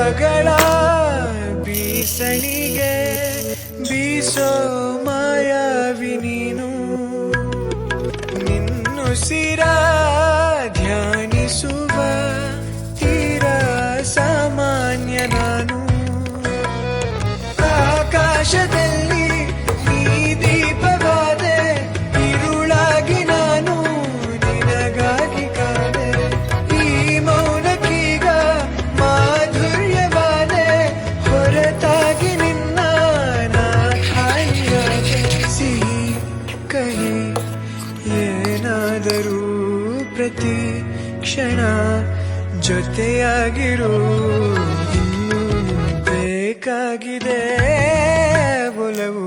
ಭಾವಗಳ ಬೀಸಣಿಗೆ ಬೀಸೋ ಮಾಯಾವಿ ನೀನು ನಿನ್ನುಸಿರ ಧ್ಯಾನಿಸುವ ತೀರ ಸಾಮಾನ್ಯ ನಾನು ಆಕಾಶದಲ್ಲಿ ನೀ ದೀಪವಾದೆ ഇരുಳಾಗಿ ನಾನು ನಿನಗಾಗಿ ಕಾದೆ ಈ ಮೌನಕ್ಕೀಗ ಮಾಧುರ್ಯವಾದೆ ಹೊರತಾಗಿ ನಿನ್ನ ನಾ ಖಾಲಿಯಾದೆ ಸಿಹಿ ಕಹಿ ಏನಾದರೂ ಪ್ರತಿ ಕ್ಷಣ ಜೊತೆಯಾಗಿರು ಇನ್ನು ಬೇಕಾಗಿದೆ ಒಲವು